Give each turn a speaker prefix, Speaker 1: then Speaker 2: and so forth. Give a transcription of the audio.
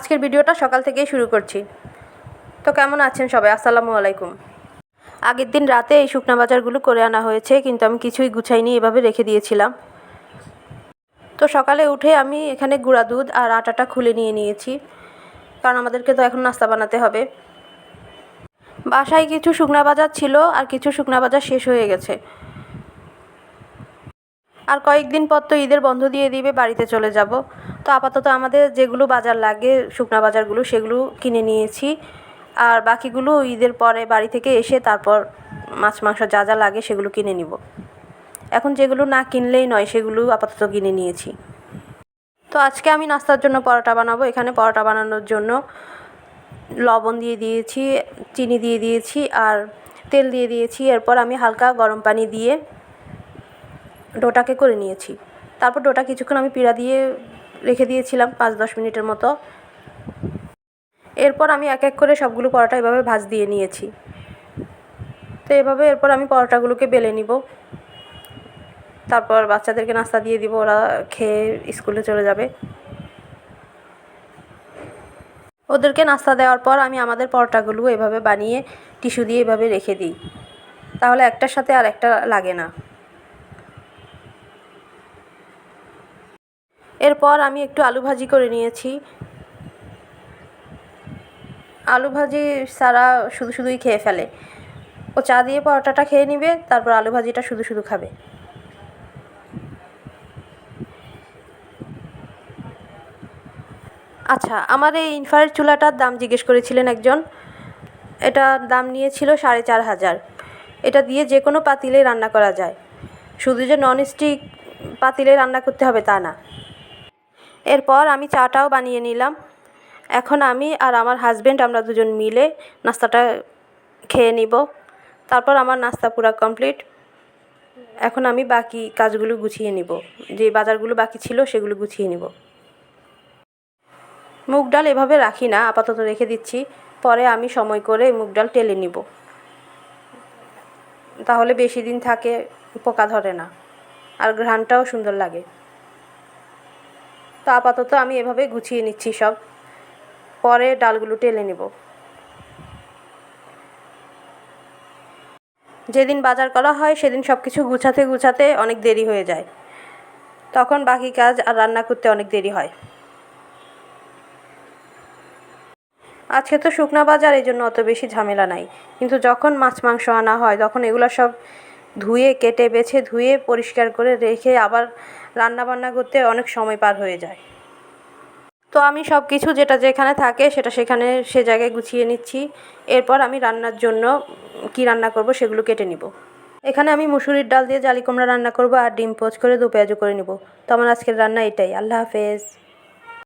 Speaker 1: আজকের ভিডিওটা সকাল থেকেই শুরু করছি। তো কেমন আছেন সবাই? আসসালামু আলাইকুম। আগের দিন রাতে এই শুকনা বাজারগুলো করে আনা হয়েছে, কিন্তু আমি কিছুই গুছাইনি, এভাবে রেখে দিয়েছিলাম। তো সকালে উঠে আমি এখানে গুঁড়া দুধ আর আটাটা খুলে নিয়েছি, কারণ আমাদেরকে তো এখন নাস্তা বানাতে হবে। বাসায় কিছু শুকনা বাজার ছিল আর কিছু শুকনা বাজার শেষ হয়ে গেছে। আর কয়েকদিন পর তো ঈদের বন্ধ দিয়ে দিবে, বাড়িতে চলে যাব। তো আপাতত আমাদের যেগুলো বাজার লাগে শুকনা বাজারগুলো সেগুলো কিনে নিয়েছি, আর বাকিগুলো ঈদের পরে বাড়ি থেকে এসে তারপর মাছ মাংস যা যা লাগে সেগুলো কিনে নিব। এখন যেগুলো না কিনলেই নয় সেগুলো আপাতত কিনে নিয়েছি। তো আজকে আমি নাস্তার জন্য পরোটা বানাবো। এখানে পরোটা বানানোর জন্য লবণ দিয়ে দিয়েছি, চিনি দিয়ে দিয়েছি আর তেল দিয়ে দিয়েছি। এরপর আমি হালকা গরম পানি দিয়ে ডোটাকে করে নিয়েছি। তারপর ডোটা কিছুক্ষণ আমি পিঁড়া দিয়ে রেখে দিয়েছিলাম 5-10 মিনিটের মতো। এরপর আমি এক এক করে সবগুলো পরোটা এভাবে ভাঁজ দিয়ে নিয়েছি। তো এভাবে এরপর আমি পরোটাগুলোকে বেলে নিব, তারপর বাচ্চাদেরকে নাস্তা দিয়ে দিব, ওরা খেয়ে স্কুলে চলে যাবে। ওদেরকে নাস্তা দেওয়ার পর আমি আমাদের পরোটাগুলো এভাবে বানিয়ে টিস্যু দিয়ে এভাবে রেখে দিই, তাহলে একটার সাথে আর একটা লাগে না। এরপর আমি একটু আলু ভাজি করে নিয়েছি। আলু ভাজি সারা শুধুই খেয়ে ফেলে। ও চা দিয়ে পরোটাটা খেয়ে নেবে, তারপর আলু ভাজিটা শুধু খাবে। আচ্ছা, আমার এই ইনফ্রারেড চুলাটার দাম জিজ্ঞেস করেছিলেন একজন। এটার দাম নিয়েছিল 4,500। এটা দিয়ে যে কোনো পাতিলে রান্না করা যায়, শুধু যে ননস্টিক পাতিলে রান্না করতে হবে তা না। এরপর আমি চাটাও বানিয়ে নিলাম। এখন আমি আর আমার হাজব্যান্ড আমরা দুজন মিলে নাস্তাটা খেয়ে নিব। তারপর আমার নাস্তা পুরা কমপ্লিট। এখন আমি বাকি কাজগুলো গুছিয়ে নিব, যে বাজারগুলো বাকি ছিল সেগুলো গুছিয়ে নিব। মুগ ডাল এভাবে রাখি না, আপাতত রেখে দিচ্ছি। পরে আমি সময় করে মুগ ডাল টেলে নিব, তাহলে বেশি দিন থাকে, পোকা ধরে না, আর ঘ্রাণটাও সুন্দর লাগে। তো আপাতত আমি এভাবে গুছিয়ে নিচ্ছি সব, পরে ডালগুলো টেলে নেব। যেদিন বাজার করা হয় সেদিন সব কিছু গুছাতে অনেক দেরি হয়ে যায়, তখন বাকি কাজ আর রান্না করতে অনেক দেরি হয়। আজকে তো শুকনা বাজার, এই জন্য অত বেশি ঝামেলা নাই, কিন্তু যখন মাছ মাংস আনা হয় তখন এগুলো সব ধুয়ে কেটে বেছে ধুয়ে পরিষ্কার করে রেখে আবার রান্না বান্না করতে অনেক সময় পার হয়ে যায়। তো আমি সব কিছু যেটা যেখানে থাকে সেটা সেখানে সে জায়গায় গুছিয়ে নিচ্ছি। এরপর আমি রান্নার জন্য কি রান্না করব সেগুলো কেটে নিব। এখানে আমি মুসুরির ডাল দিয়ে জালি কুমড়া রান্না করব আর ডিম পোচ করে দো পেঁয়াজু করে নিব। তো আমার আজকের রান্না এটাই। আল্লাহ হাফেজ।